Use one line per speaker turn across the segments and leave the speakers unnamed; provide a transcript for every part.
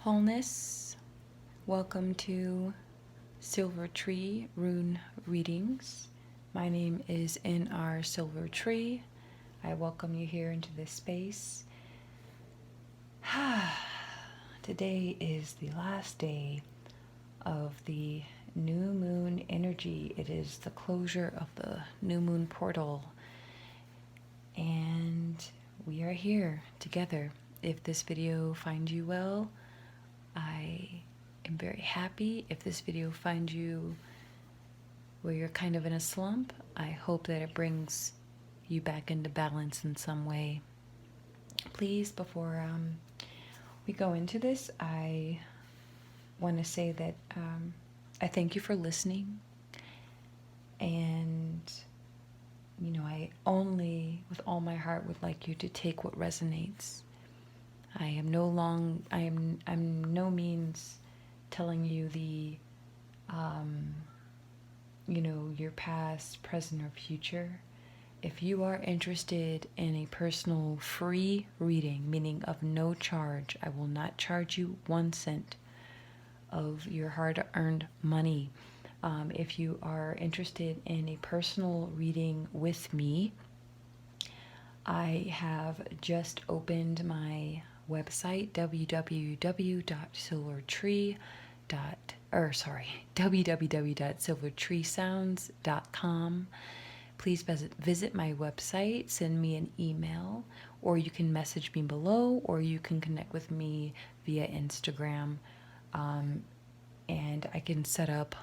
Wholeness. Welcome to Silvertree Rune Readings. My name is N.R. Silvertree. I welcome you here into this space. Today is the last day of the new moon energy. It is the closure of the new moon portal. And we are here together. If this video finds you well, I am very happy. If this video finds you where you're kind of in a slump, I hope that it brings you back into balance in some way. Please, before we go into this, I want to say that I thank you for listening. And, you know, I only, with all my heart, would like you to take what resonates. I'm no means telling you the, your past, present, or future. If you are interested in a personal free reading, meaning of no charge, I will not charge you 1 cent of your hard-earned money. If you are interested in a personal reading with me, I have just opened my website, www.silvertreesounds.com. Please visit my website, send me an email, or you can message me below, or you can connect with me via Instagram, and I can set up,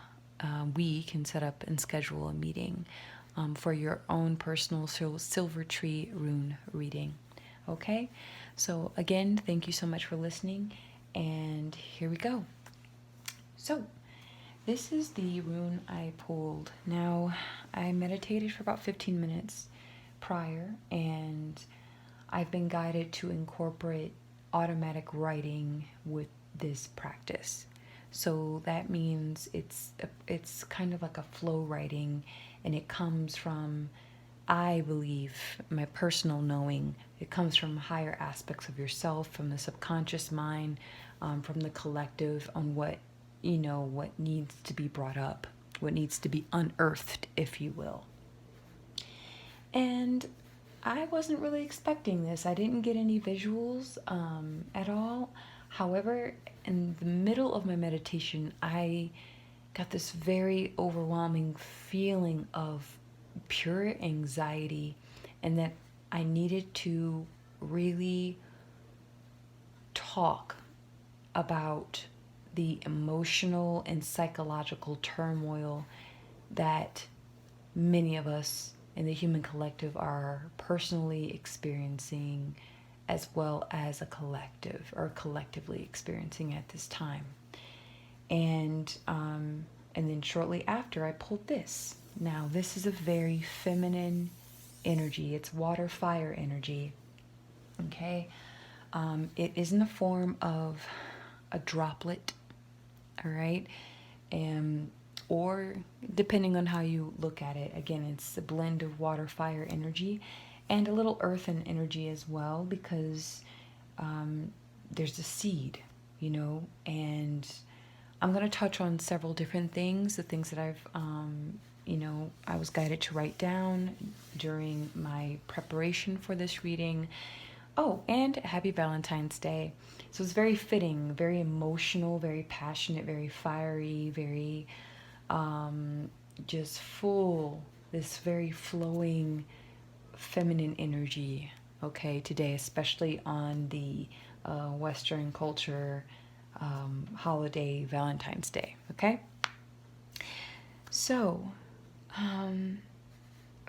we can set up and schedule a meeting for your own personal Silvertree rune reading. Okay? So again, thank you so much for listening, and here we go. So this is the rune I pulled. Now, I meditated for about 15 minutes prior, and I've been guided to incorporate automatic writing with this practice. So that means it's kind of like a flow writing, and it comes from, I believe, my personal knowing, it comes from higher aspects of yourself, from the subconscious mind, from the collective, on what needs to be brought up, what needs to be unearthed, if you will. And I wasn't really expecting this. I didn't get any visuals at all. However, in the middle of my meditation, I got this very overwhelming feeling of pure anxiety, and that I needed to really talk about the emotional and psychological turmoil that many of us in the human collective are personally experiencing, as well as a collective, or collectively experiencing at this time. And then shortly after, I pulled this. Now, this is a very feminine energy. It's water fire energy. Okay? It is in the form of a droplet. All right? Or depending on how you look at it, again, it's a blend of water fire energy and a little earthen energy as well, because there's a seed, and I'm going to touch on several different things, the things that I've, I was guided to write down during my preparation for this reading. Oh, and happy Valentine's Day. So it's very fitting, very emotional, very passionate, very fiery, very just full, this very flowing feminine energy, okay, today, especially on the Western culture holiday, Valentine's Day, okay? So,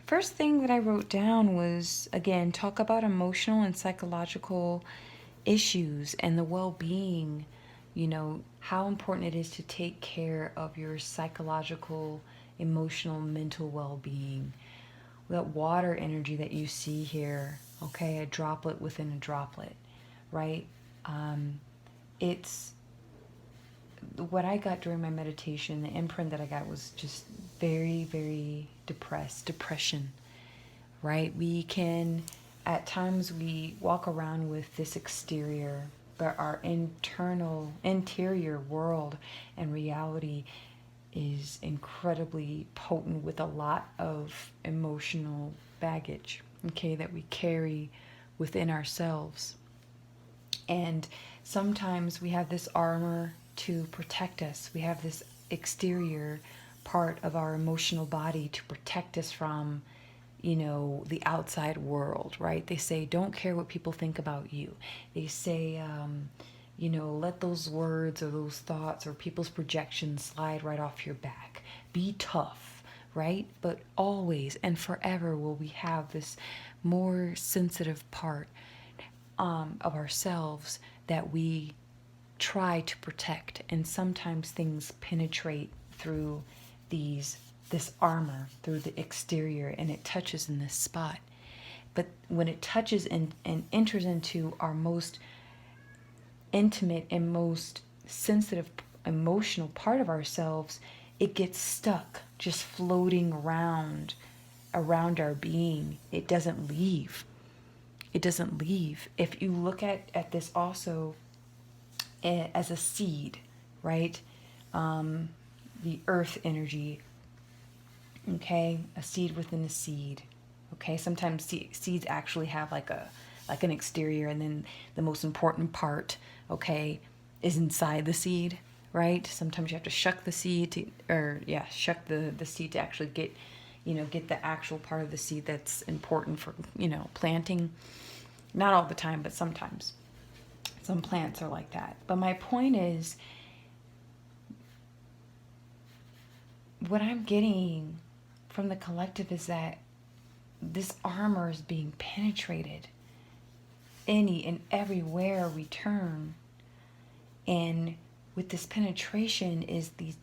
first thing that I wrote down was, again, talk about emotional and psychological issues and the well-being, how important it is to take care of your psychological, emotional, mental well-being. That water energy that you see here, okay, a droplet within a droplet, right? It's what I got during my meditation. The imprint that I got was just very, very depression, right? We can, at times, we walk around with this exterior but our interior world and reality is incredibly potent with a lot of emotional baggage, okay, that we carry within ourselves. And sometimes we have this armor to protect us. We have this exterior part of our emotional body to protect us from, the outside world, right? They say, don't care what people think about you. They say, let those words or those thoughts or people's projections slide right off your back. Be tough, right? But always and forever will we have this more sensitive part of ourselves that we try to protect. And sometimes things penetrate through this armor, through the exterior, and it touches in this spot. But when it touches and enters into our most intimate and most sensitive emotional part of ourselves, it gets stuck, just floating around our being. It doesn't leave. It doesn't leave. If you look at this also as a seed, right? The earth energy, okay? A seed within a seed, okay? Sometimes seeds actually have like an exterior, and then the most important part, okay, is inside the seed, right? Sometimes you have to shuck the seed shuck the seed to actually get the actual part of the seed that's important for, planting. Not all the time, but sometimes. Some plants are like that. But my point is, what I'm getting from the collective is that this armor is being penetrated any and everywhere we turn. And with this penetration is the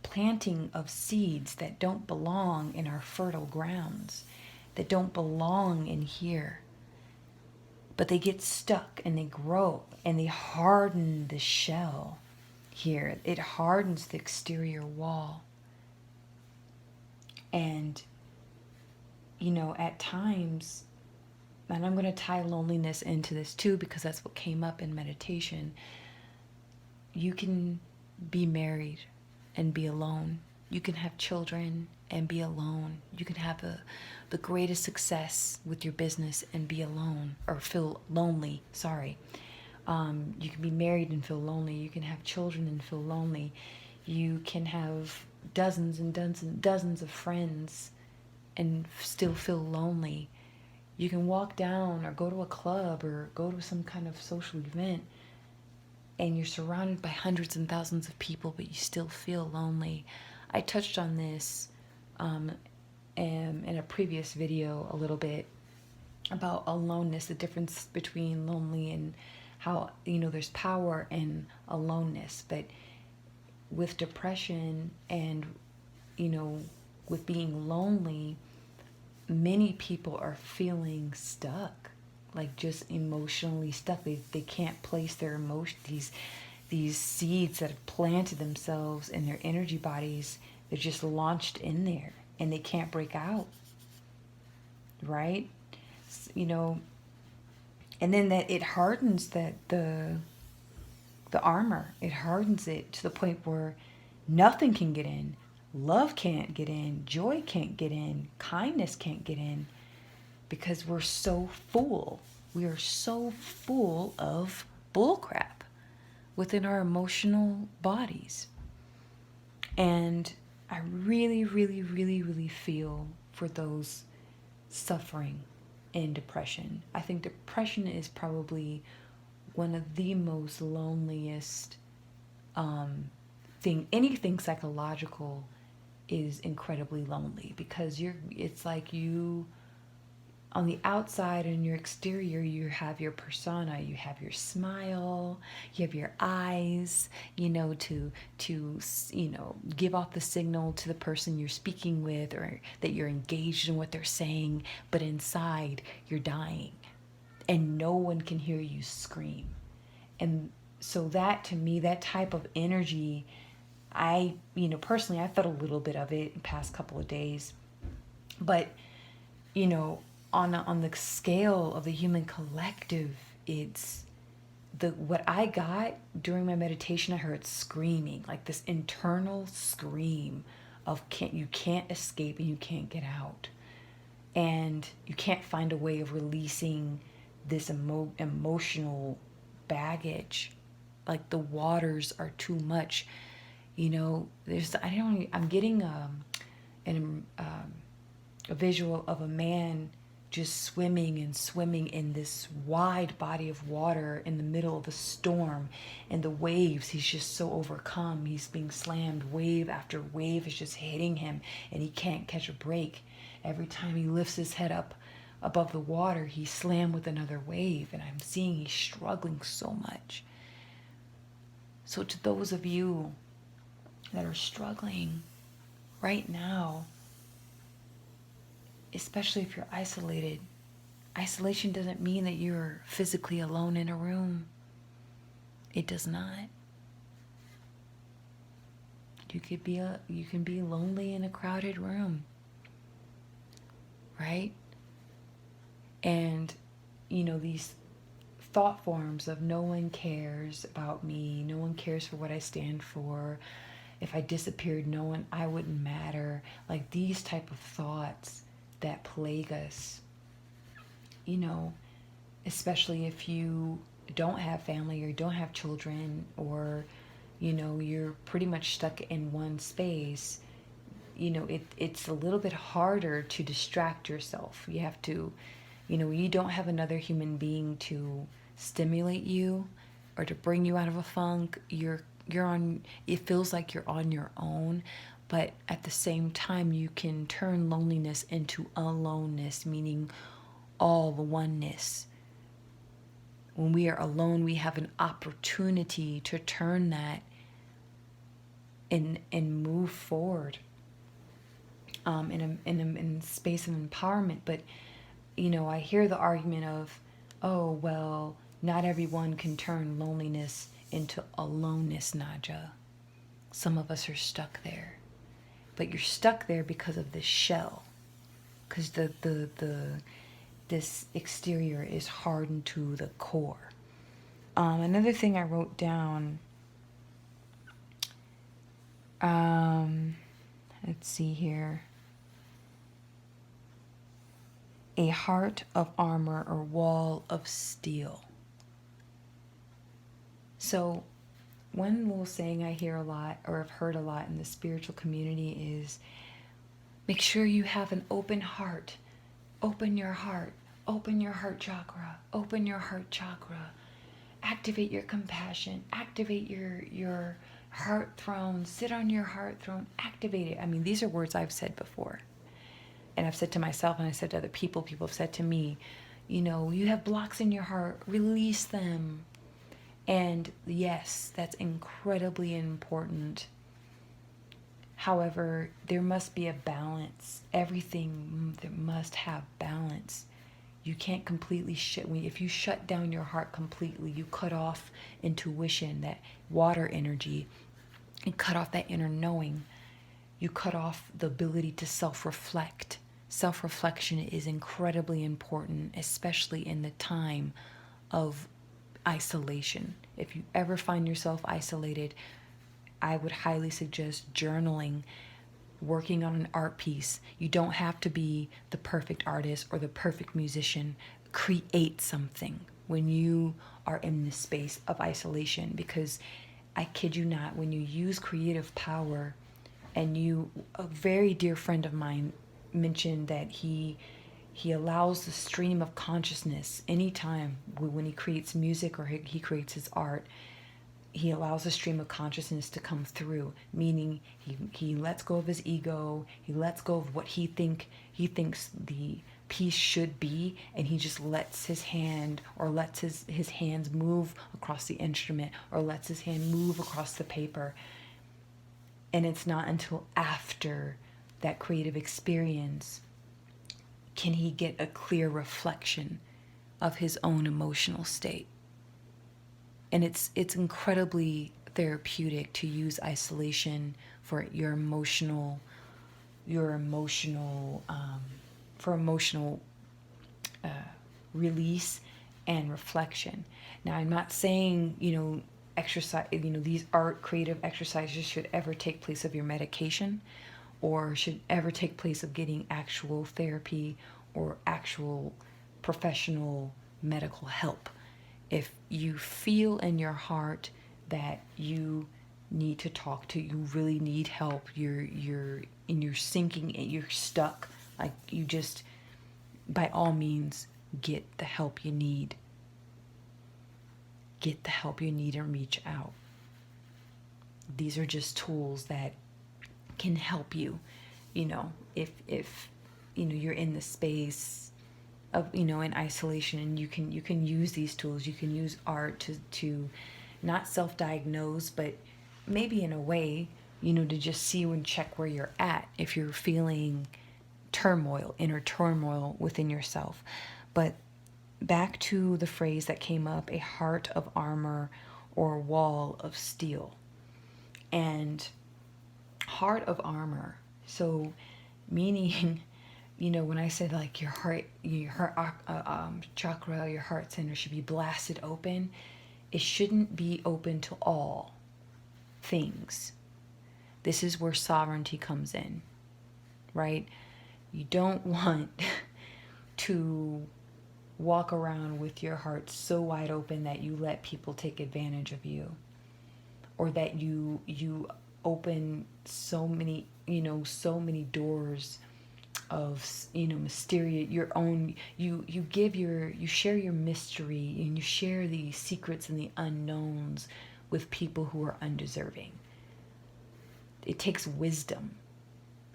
planting of seeds that don't belong in our fertile grounds, that don't belong in here. But they get stuck and they grow and they harden the shell here. It hardens the exterior wall. And, at times, and I'm going to tie loneliness into this too, because that's what came up in meditation. You can be married and be alone. You can have children and be alone. You can have the greatest success with your business and be alone, or feel lonely. Sorry. You can be married and feel lonely. You can have children and feel lonely. You can have dozens and dozens and dozens of friends and still feel lonely. You can walk down or go to a club or go to some kind of social event and you're surrounded by hundreds and thousands of people, but you still feel lonely. I touched on this in a previous video a little bit about aloneness, the difference between lonely and how, there's power in aloneness. But with depression and, with being lonely, many people are feeling stuck, like just emotionally stuck. They can't place their emotions, these seeds that have planted themselves in their energy bodies. They're just launched in there and they can't break out, right? And then that it hardens the armor. It hardens it to the point where nothing can get in. Love can't get in. Joy can't get in. Kindness can't get in, because we're so full. We are so full of bullcrap within our emotional bodies. And I really, really, really, really feel for those suffering in depression. I think depression is probably one of the most loneliest anything psychological is incredibly lonely, because it's like you on the outside and your exterior, you have your persona, you have your smile, you have your eyes, to give off the signal to the person you're speaking with, or that you're engaged in what they're saying, but inside you're dying and no one can hear you scream. And so that, to me, that type of energy, I personally, I felt a little bit of it the past couple of days, but on the scale of the human collective, it's what I got during my meditation, I heard screaming, like this internal scream of you can't escape and you can't get out. And you can't find a way of releasing this emotional baggage. Like the waters are too much. I'm getting a visual of a man just swimming and swimming in this wide body of water in the middle of a storm, and the waves, he's just so overcome. He's being slammed, wave after wave is just hitting him, and he can't catch a break. Every time he lifts his head up above the water, he's slammed with another wave, and I'm seeing he's struggling so much. So to those of you that are struggling right now, especially if you're isolated, isolation doesn't mean that you're physically alone in a room. It does not. You can be lonely in a crowded room, right? And these thought forms of no one cares about me, no one cares for what I stand for. If I disappeared, I wouldn't matter. Like these type of thoughts that plague us, especially if you don't have family or don't have children, or you're pretty much stuck in one space. It's a little bit harder to distract yourself. You have to, you don't have another human being to stimulate you or to bring you out of a funk. It feels like you're on your own. But at the same time, you can turn loneliness into aloneness, meaning all the oneness. When we are alone, we have an opportunity to turn that and move forward in a space of empowerment. But, I hear the argument of, oh, well, not everyone can turn loneliness into aloneness, Naja. Some of us are stuck there. But you're stuck there because of this shell, because this exterior is hardened to the core. Another thing I wrote down. Let's see here. A heart of armor or wall of steel. So, one little saying I hear a lot, or have heard a lot in the spiritual community, is make sure you have an open heart. Open your heart. Open your heart chakra. Open your heart chakra. Activate your compassion. Activate your heart throne. Sit on your heart throne. Activate it. I mean, these are words I've said before. And I've said to myself, and I said to other people. People have said to me, you have blocks in your heart. Release them. And yes, that's incredibly important. However, there must be a balance. Everything that must have balance. You can't completely if you shut down your heart completely, you cut off intuition, that water energy, and cut off that inner knowing. You cut off the ability to self-reflect. Self-reflection is incredibly important, especially in the time of isolation. If you ever find yourself isolated, I would highly suggest journaling, working on an art piece. You don't have to be the perfect artist or the perfect musician. Create something when you are in this space of isolation, because I kid you not, when you use creative power, and a very dear friend of mine mentioned that he allows the stream of consciousness anytime when he creates music or he creates his art. He allows a stream of consciousness to come through, meaning he lets go of his ego, he lets go of what he thinks the piece should be, and he just lets his hand, or lets his hands move across the instrument, or lets his hand move across the paper. And it's not until after that creative experience can he get a clear reflection of his own emotional state. And it's incredibly therapeutic to use isolation for your emotional release, and reflection. Now, I'm not saying, exercise, these art creative exercises should ever take place of your medication or should ever take place of getting actual therapy or actual professional medical help. If you feel in your heart that you need to talk to, you really need help, you're sinking, you're stuck, like you just, by all means, get the help you need. Get the help you need and reach out. These are just tools that can help you, if you're in the space of, in isolation, and you can use these tools. You can use art to not self-diagnose, but maybe in a way, to just see and check where you're at if you're feeling turmoil, inner turmoil within yourself. But back to the phrase that came up, a heart of armor or wall of steel. And heart of armor, so meaning, when I said like your heart chakra, your heart center should be blasted open, it shouldn't be open to all things. This is where sovereignty comes in, right? You don't want to walk around with your heart so wide open that you let people take advantage of you, or that you open so many doors of mysterious, your own, you share your mystery, and you share the secrets and the unknowns with people who are undeserving. It takes wisdom.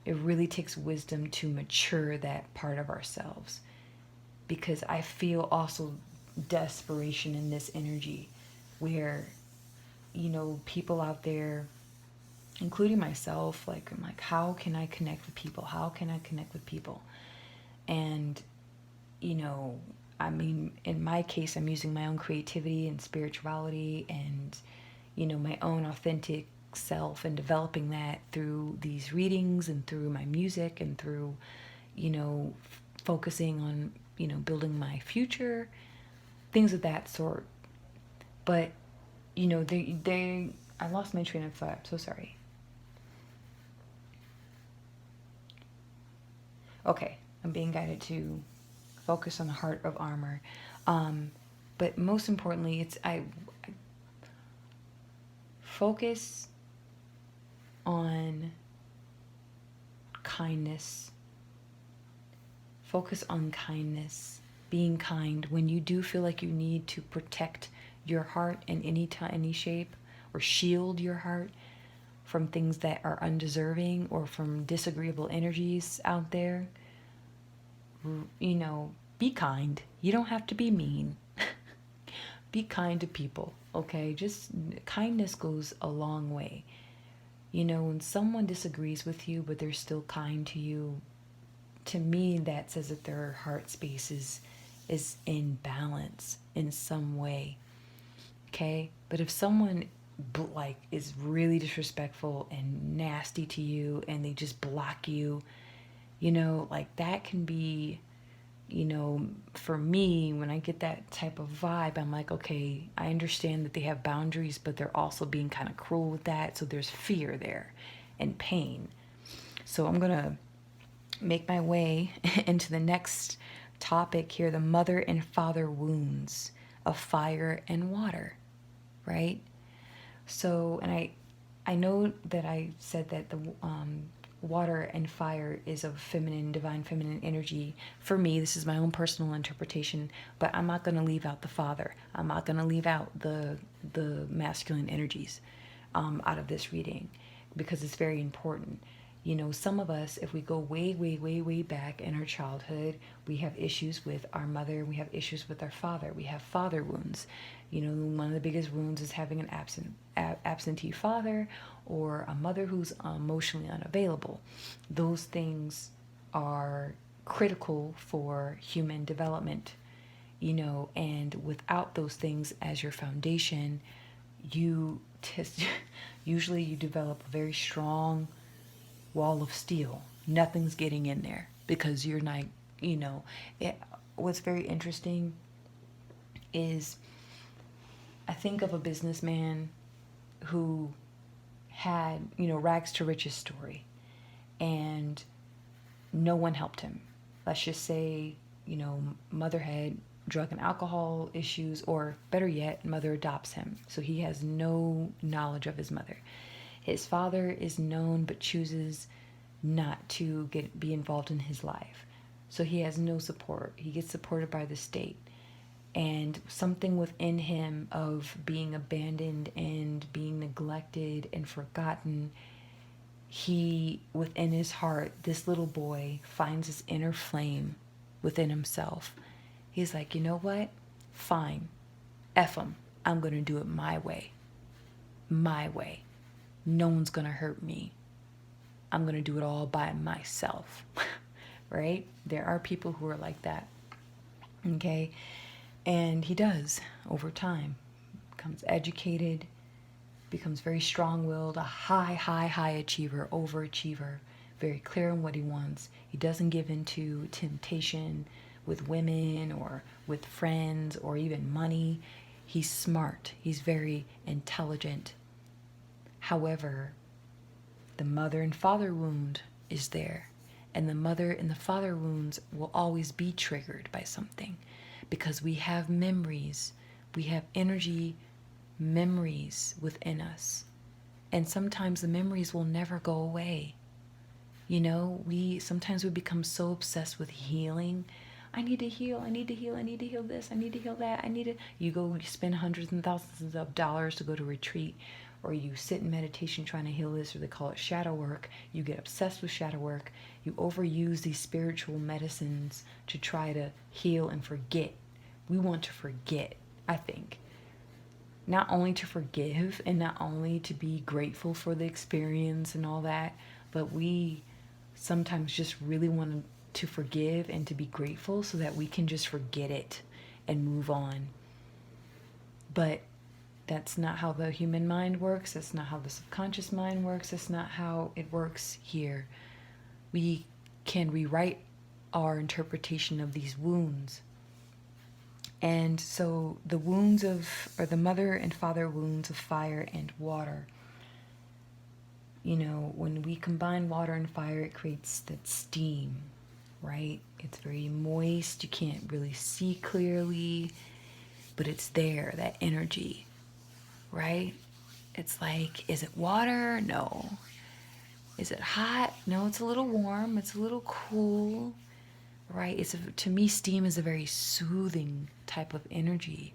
It really takes wisdom to mature that part of ourselves, because I feel also desperation in this energy where, people out there, including myself, like, I'm like, how can I connect with people? How can I connect with people? And, I mean, in my case, I'm using my own creativity and spirituality and, my own authentic self, and developing that through these readings and through my music and through, focusing on, building my future, things of that sort. But, I lost my train of thought. I'm so sorry. Okay, I'm being guided to focus on the heart of armor. But most importantly, I focus on kindness. Focus on kindness, being kind when you do feel like you need to protect your heart in any shape, or shield your heart from things that are undeserving or from disagreeable energies out there. Be kind. You don't have to be mean. Be kind to people, okay? Just kindness goes a long way. When someone disagrees with you, but they're still kind to you, to me, that says that their heart space is in balance in some way, okay? But if someone is really disrespectful and nasty to you, and they just block you, that can be, for me, when I get that type of vibe, I'm like, okay, I understand that they have boundaries, but they're also being kind of cruel with that. So there's fear there and pain. So I'm going to make my way into the next topic here, the mother and father wounds of fire and water, right? So, and I know that I said that the water and fire is of feminine, divine feminine energy. For me, this is my own personal interpretation, but I'm not going to leave out the father. I'm not going to leave out the masculine energies out of this reading, because it's very important. Some of us, if we go way, way, way, way back in our childhood, we have issues with our mother, we have issues with our father, we have father wounds. One of the biggest wounds is having an absentee father, or a mother who's emotionally unavailable. Those things are critical for human development, and without those things as your foundation, usually you develop a very strong wall of steel. Nothing's getting in there, because you're not, what's very interesting is, I think of a businessman who had, rags to riches story, and no one helped him. Let's just say, mother had drug and alcohol issues, or better yet, mother adopts him. So he has no knowledge of his mother. His father is known but chooses not to be involved in his life. So he has no support. He gets supported by the state. And something within him of being abandoned and being neglected and forgotten, he, within his heart, this little boy finds this inner flame within himself. He's like, you know what? Fine. F him. I'm going to do it my way. My way. No one's going to hurt me. I'm going to do it all by myself. Right? There are people who are like that. Okay? And he does over time. Becomes educated, becomes very strong-willed, a high achiever, overachiever, very clear on what he wants. He doesn't give into temptation with women or with friends or even money. He's smart. He's very intelligent. However, the mother and father wound is there. And the mother and the father wounds will always be triggered by something, because we have memories. We have energy memories within us. And sometimes the memories will never go away. Sometimes we become so obsessed with healing. I need to heal, I need to heal, I need to heal this, I need to heal that, you spend hundreds and thousands of dollars to go to retreat, or you sit in meditation trying to heal this, or they call it shadow work. You get obsessed with shadow work. You overuse these spiritual medicines to try to heal and forget. We want to forget, I think. Not only to forgive and not only to be grateful for the experience and all that, but we sometimes just really want to forgive and to be grateful so that we can just forget it and move on. But that's not how the human mind works. That's not how the subconscious mind works. That's not how it works here. We can rewrite our interpretation of these wounds. And so the wounds or the mother and father wounds of fire and water. When we combine water and fire, it creates that steam, right? It's very moist. You can't really see clearly, but it's there, that energy. Right? It's like, is it water? No. Is it hot? No, it's a little warm. It's a little cool. Right? To me, steam is a very soothing type of energy.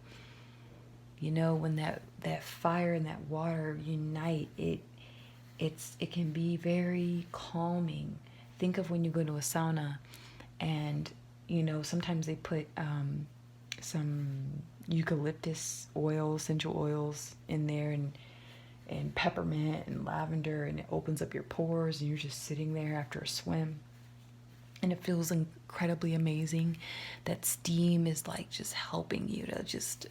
When that fire and that water unite, it can be very calming. Think of when you go to a sauna and, sometimes they put some eucalyptus oil, essential oils in there, and peppermint and lavender, and it opens up your pores, and you're just sitting there after a swim, and it feels incredibly amazing. That steam is like just helping you to just,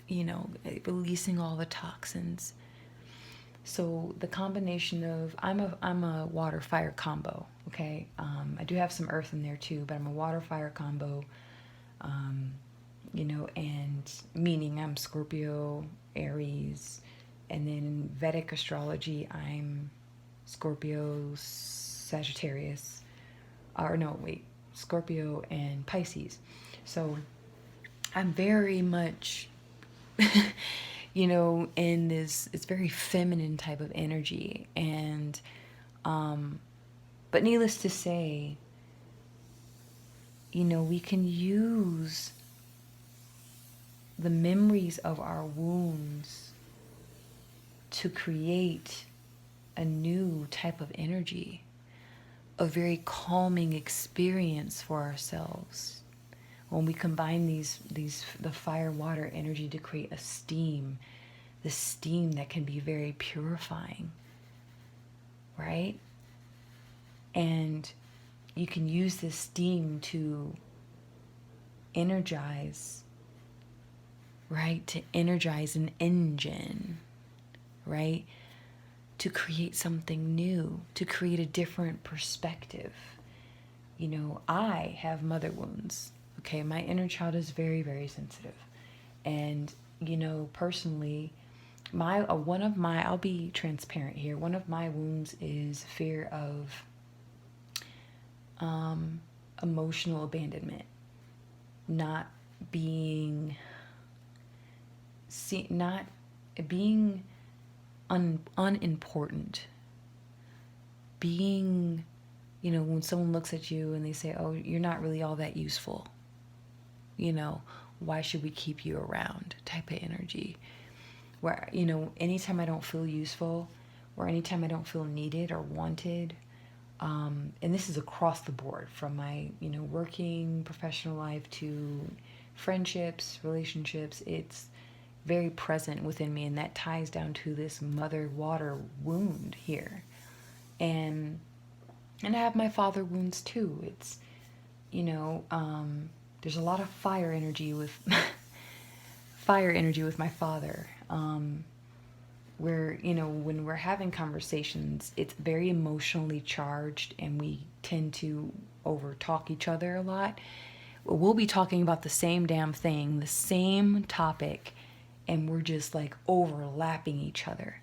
releasing all the toxins. So the combination of, I'm a water fire combo. Okay. I do have some earth in there too, but I'm a water fire combo. And meaning I'm Scorpio, Aries, and then in Vedic astrology, I'm Scorpio, Sagittarius, Scorpio and Pisces. So I'm very much, in this, it's very feminine type of energy. And, but needless to say, we can use the memories of our wounds to create a new type of energy, a very calming experience for ourselves. When we combine the fire water energy to create a steam, the steam that can be very purifying, right? And you can use this steam to energize, right? To energize an engine, right? To create something new, to create a different perspective. I have mother wounds. Okay, my inner child is very, very sensitive. And, you know, personally, I'll be transparent here. One of my wounds is fear of emotional abandonment, not being not being unimportant, being, you know, when someone looks at you and they say, oh, you're not really all that useful, you know, why should we keep you around type of energy. Where, you know, anytime I don't feel useful, or anytime I don't feel needed or wanted, and this is across the board, from my, you know, working professional life to friendships, relationships, it's very present within me, and that ties down to this mother water wound here. And I have my father wounds too. It's, you know, there's a lot of fire energy with fire energy with my father. Where, you know, when we're having conversations, it's very emotionally charged, and we tend to over talk each other a lot. We'll be talking about the same damn thing, the same topic, and we're just like overlapping each other.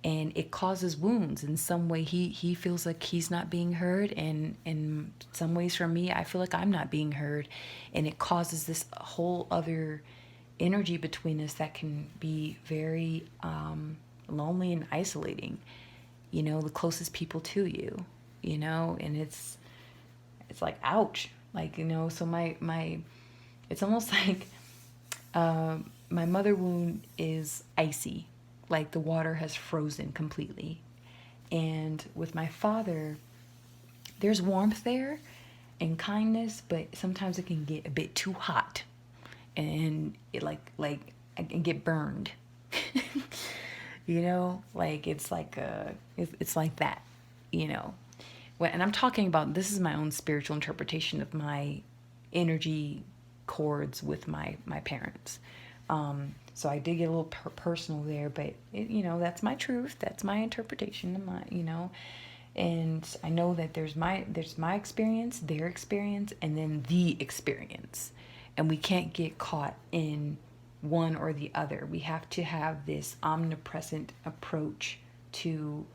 And it causes wounds. In some way, he feels like he's not being heard, and in some ways for me, I feel like I'm not being heard. And it causes this whole other energy between us that can be very lonely and isolating. You know, the closest people to you, you know, and it's like, ouch. Like, you know, so my it's almost like my mother wound is icy, like the water has frozen completely. And with my father, there's warmth there and kindness, but sometimes it can get a bit too hot, and it like I can get burned. You know, like it's like it's like that, you know. And I'm talking about, this is my own spiritual interpretation of my energy cords with my parents. So I did get a little personal there, but it, you know, that's my truth. That's my interpretation of my, you know, and I know that there's my experience, their experience, and then the experience, and we can't get caught in one or the other. We have to have this omnipresent approach to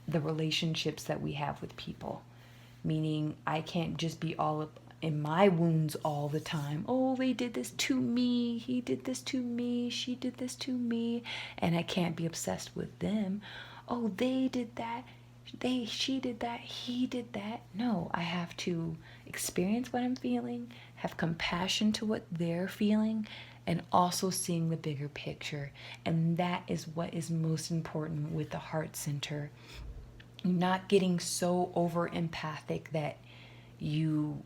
the relationships that we have with people. Meaning, I can't just be all up in my wounds all the time. Oh, they did this to me. He did this to me. She did this to me. And I can't be obsessed with them. Oh, they did that. She did that. He did that. No, I have to experience what I'm feeling, have compassion to what they're feeling, and also seeing the bigger picture. And that is what is most important with the heart center. Not getting so over empathic that you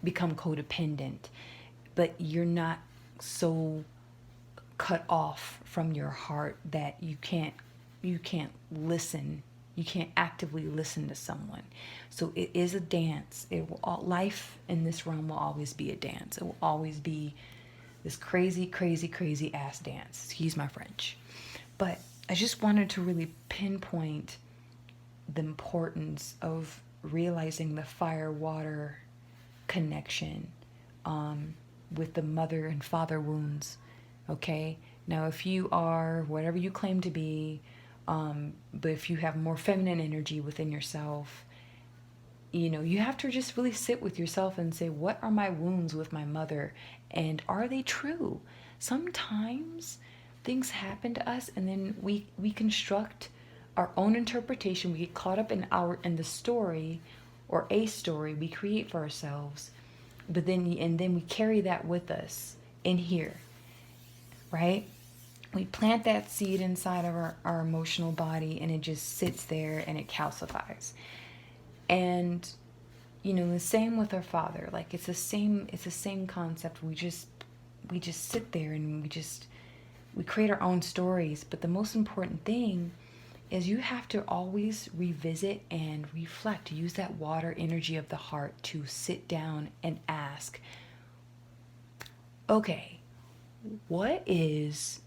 become codependent, but you're not so cut off from your heart that you can't listen. You can't actively listen to someone. So it is a dance. Life in this realm will always be a dance. It will always be this crazy, crazy, crazy ass dance. Excuse my French. But I just wanted to really pinpoint the importance of realizing the fire-water connection with the mother and father wounds. Okay? Now, if you are whatever you claim to be, but if you have more feminine energy within yourself, you know, you have to just really sit with yourself and say, what are my wounds with my mother? And are they true? Sometimes things happen to us, and then we construct our own interpretation. We get caught up in the story, or a story we create for ourselves, but then we carry that with us in here, right? We plant that seed inside of our emotional body, and it just sits there and it calcifies. And you know, the same with our father. Like it's the same concept. We just sit there and we create our own stories. But the most important thing is you have to always revisit and reflect. Use that water energy of the heart to sit down and ask, okay, what is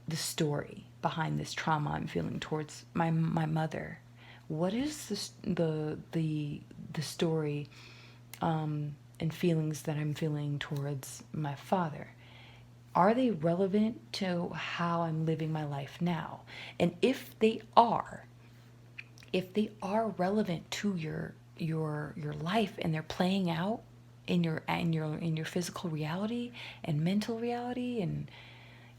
the story behind this trauma I'm feeling towards my mother? What is the story and feelings that I'm feeling towards my father? are they relevant to how I'm living my life now? And if they are relevant to your life, and they're playing out in your physical reality and mental reality, and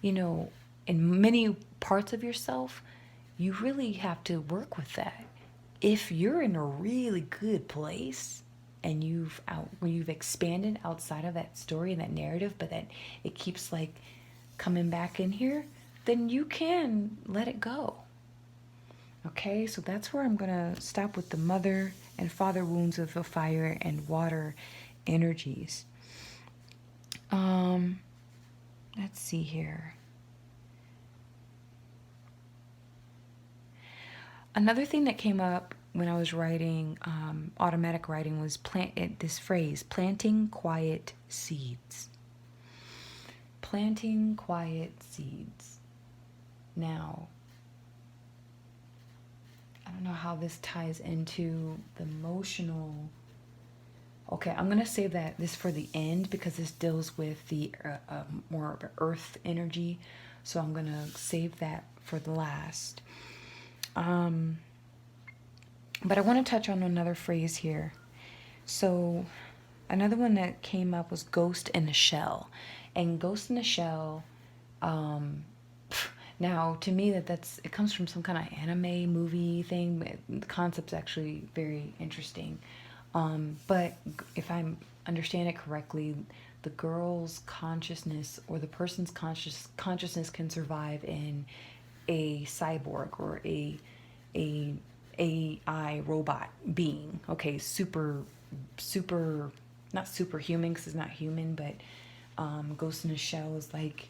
you know in many parts of yourself, you really have to work with that. If you're in a really good place, and you've expanded outside of that story and that narrative, but that it keeps like coming back in here, then you can let it go. Okay, so that's where I'm gonna stop with the mother and father wounds of the fire and water energies. Let's see here. Another thing that came up when I was writing automatic writing was this phrase, planting quiet seeds. Planting quiet seeds. Now, I don't know how this ties into the emotional. Okay, I'm gonna save this for the end, because this deals with the more of earth energy. So I'm gonna save that for the last. But I want to touch on another phrase here. So another one that came up was ghost in a shell. And ghost in a shell, now to me it comes from some kind of anime movie thing. The concept's actually very interesting. But if I understand it correctly, the girl's consciousness, or the person's consciousness, can survive in a cyborg, or a AI robot being. Okay, super, not superhuman, because it's not human, but ghost in a shell is like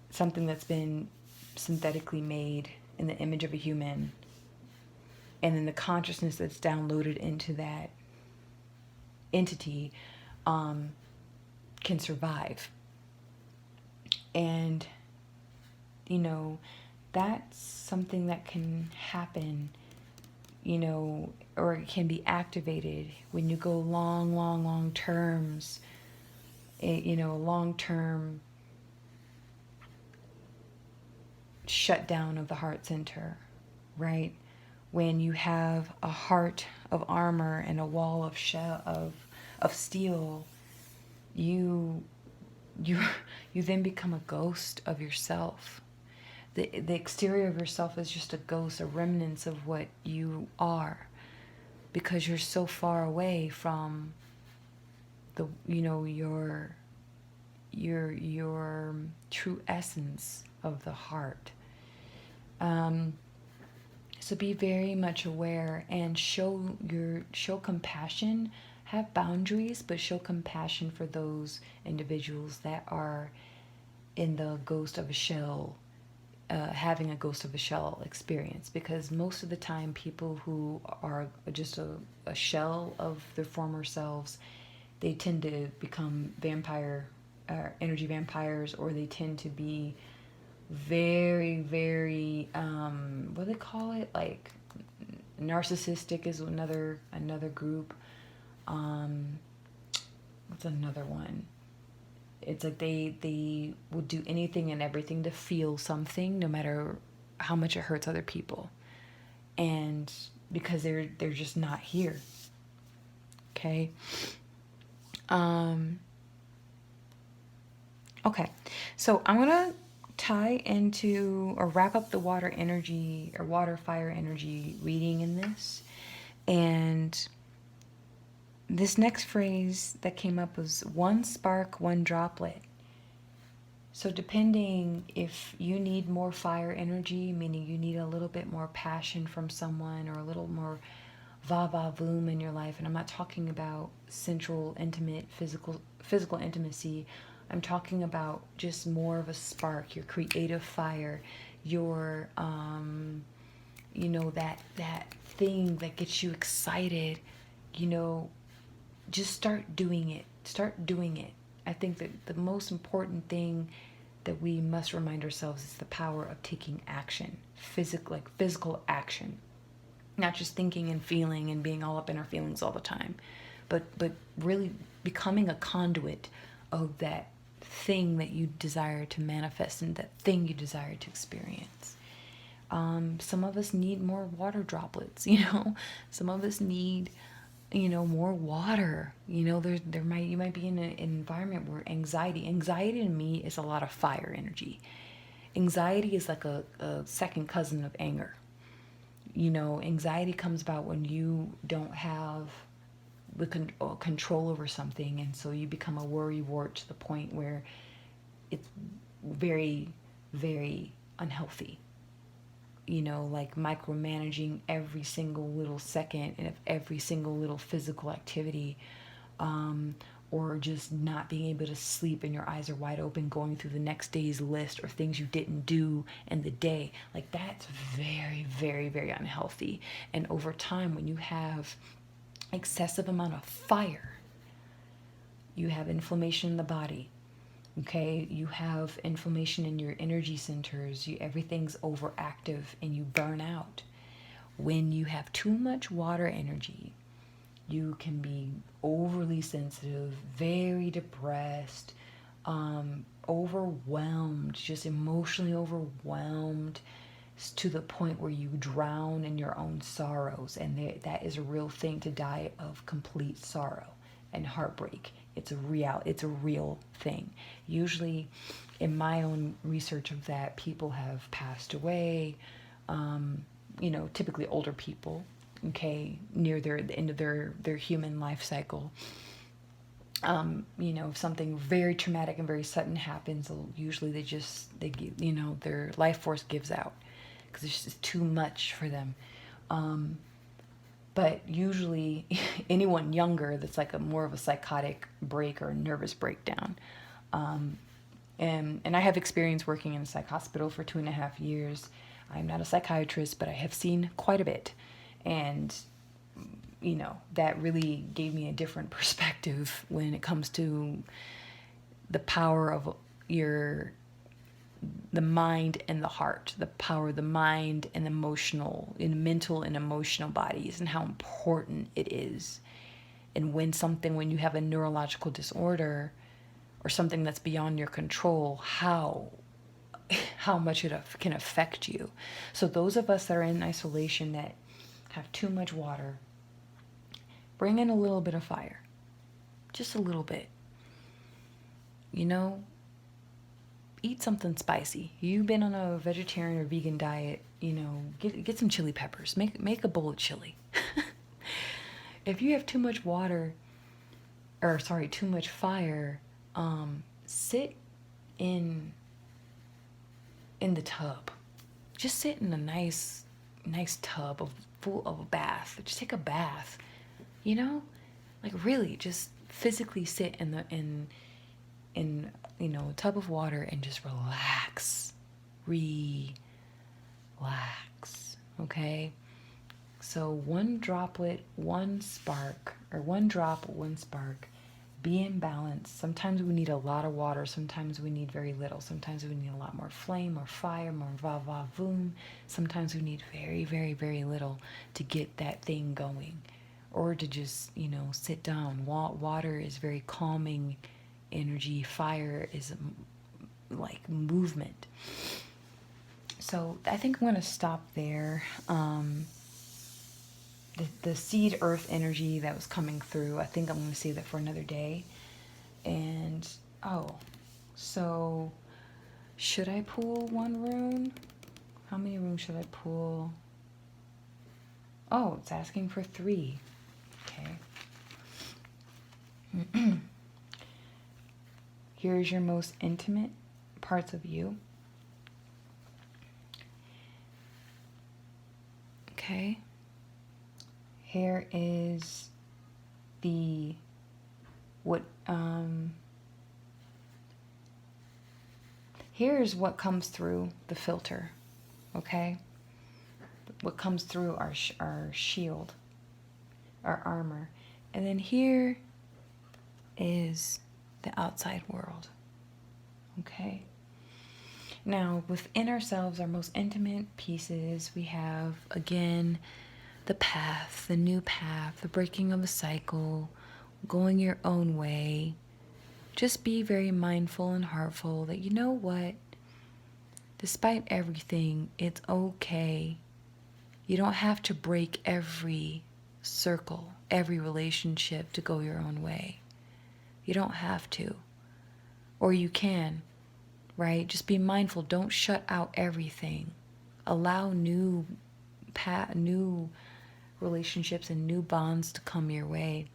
something that's been synthetically made in the image of a human, and then the consciousness that's downloaded into that entity can survive. And that's something that can happen, or it can be activated when you go long terms, long-term shutdown of the heart center, right? When you have a heart of armor and a wall of steel, you then become a ghost of yourself. The exterior of yourself is just a ghost, a remnants of what you are, because you're so far away from your true essence of the heart. So be very much aware, and show compassion. Have boundaries, but show compassion for those individuals that are in the ghost of a shell, having a ghost of a shell experience. Because most of the time, people who are just a shell of their former selves, they tend to become energy vampires, or they tend to be very, very, what do they call it? Like narcissistic is another group. What's another one? It's like they will do anything and everything to feel something, no matter how much it hurts other people, and because they're just not here. Okay. Okay, so I'm gonna tie into or wrap up the water energy or water fire energy reading in this. And this next phrase that came up was one spark, one droplet. So depending if you need more fire energy, meaning you need a little bit more passion from someone, or a little more va-va-voom in your life, and I'm not talking about sensual, intimate, physical intimacy. I'm talking about just more of a spark, your creative fire, your, that thing that gets you excited, just start doing it. I think that the most important thing that we must remind ourselves is the power of taking action, physical action, not just thinking and feeling and being all up in our feelings all the time, but really becoming a conduit of that thing that you desire to manifest and that thing you desire to experience. Some of us need more water droplets, some of us need, more water. You might be in an environment where anxiety to me is a lot of fire energy. Anxiety is like a second cousin of anger. Anxiety comes about when you don't have the control over something, and so you become a worrywart to the point where it's very, very unhealthy. Like micromanaging every single little second and of every single little physical activity, or just not being able to sleep and your eyes are wide open going through the next day's list or things you didn't do in the day. Like, that's very, very, very unhealthy. And over time, when you have excessive amount of fire, you have inflammation in the body. Okay, you have inflammation in your energy centers. Everything's overactive and you burn out. When you have too much water energy, you can be overly sensitive, very depressed, overwhelmed, just emotionally overwhelmed to the point where you drown in your own sorrows. And that is a real thing, to die of complete sorrow and heartbreak. It's a real thing. Usually, in my own research of that, people have passed away, typically older people, okay, near the end of their human life cycle. If something very traumatic and very sudden happens, usually their life force gives out because it's just too much for them. But usually anyone younger that's like more of a psychotic break or a nervous breakdown. And I have experience working in a psych hospital for 2.5 years. I'm not a psychiatrist, but I have seen quite a bit. And, that really gave me a different perspective when it comes to the power of the mind and the heart, the power of the mind and mental and emotional bodies, and how important it is. And when you have a neurological disorder or something that's beyond your control, how much it can affect you. So those of us that are in isolation that have too much water, bring in a little bit of fire, just a little bit. Eat something spicy. You've been on a vegetarian or vegan diet, get some chili peppers. Make a bowl of chili. If you have too much too much fire, sit in the tub. Just sit in a nice tub full of a bath. Just take a bath. Like, really just physically sit in a tub of water and just relax. Okay? So one droplet, one spark, or one drop, one spark. Be in balance. Sometimes we need a lot of water. Sometimes we need very little. Sometimes we need a lot more flame or fire, more va-va-voom. Sometimes we need very, very, very little to get that thing going. Or to just, sit down. Water is very calming energy. Fire is like movement. So I think I'm going to stop there. The seed earth energy that was coming through, I think I'm going to save that for another day. And, so should I pull one rune? How many runes should I pull? Oh, it's asking for 3. Okay. Here's your most intimate parts of you. Okay. Here is here's what comes through the filter, okay? What comes through our shield, our armor. And then here is the outside world, okay? Now, within ourselves, our most intimate pieces, we have, again, the path, the new path, the breaking of a cycle, going your own way, just be very mindful and heartful that, you know what, despite everything, it's okay. You don't have to break every circle, every relationship to go your own way. You don't have to. Or you can, right? Just be mindful. Don't shut out everything. Allow new relationships and new bonds to come your way,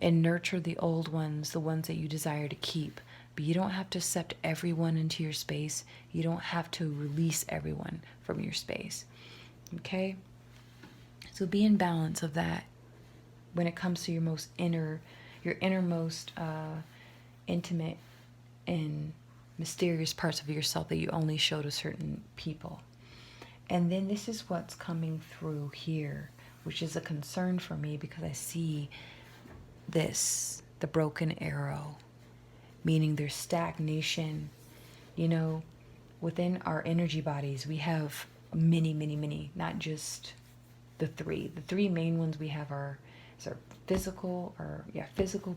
and nurture the old ones, the ones that you desire to keep. But you don't have to accept everyone into your space. You don't have to release everyone from your space. Okay? So be in balance of that when it comes to your innermost intimate and mysterious parts of yourself that you only show to certain people. And then this is what's coming through here, which is a concern for me, because I see this, the broken arrow, meaning there's stagnation. You know, within our energy bodies, we have many, not just the three. The three main ones we have are our physical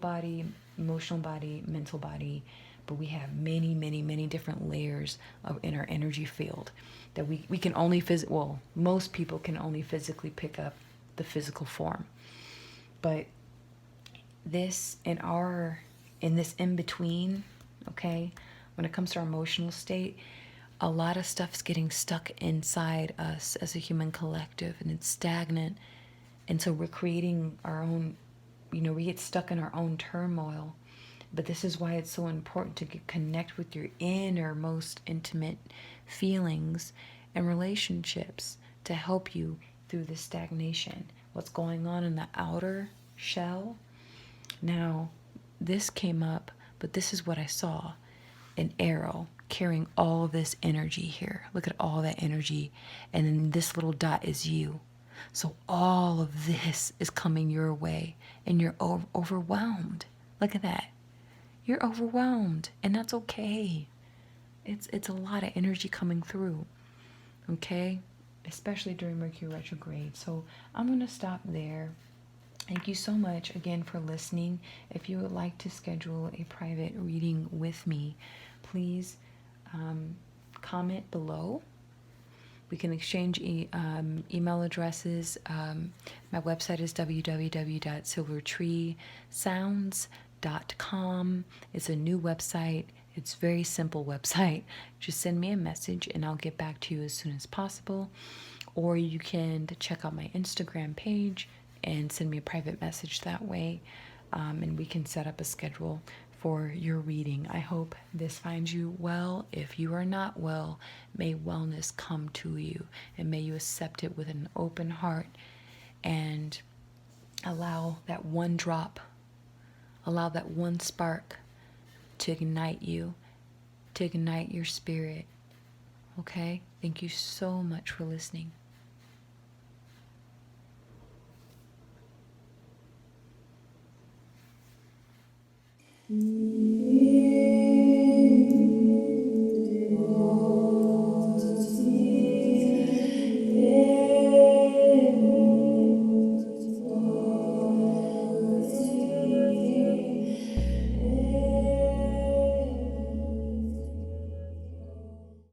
body, emotional body, mental body, but we have many different layers in our energy field that we can only most people can only physically pick up the physical form. But this in this in between, okay, when it comes to our emotional state, a lot of stuff's getting stuck inside us as a human collective, and it's stagnant. And so we're creating our own, we get stuck in our own turmoil. But this is why it's so important to connect with your inner, most intimate feelings and relationships to help you through this stagnation. What's going on in the outer shell? Now, this came up, but this is what I saw. An arrow carrying all this energy here. Look at all that energy. And then this little dot is you. So all of this is coming your way, and you're overwhelmed. Look at that. You're overwhelmed, and that's okay. It's a lot of energy coming through, okay? Especially during Mercury retrograde. So I'm going to stop there. Thank you so much again for listening. If you would like to schedule a private reading with me, please comment below. We can exchange email addresses. My website is www.silvertreesounds.com. It's a new website. It's a very simple website. Just send me a message and I'll get back to you as soon as possible. Or you can check out my Instagram page and send me a private message that way. And we can set up a schedule for your reading. I hope this finds you well. If you are not well, may wellness come to you, and may you accept it with an open heart and allow that one drop, allow that one spark to ignite you, to ignite your spirit. Okay? Thank you so much for listening. Mm-hmm.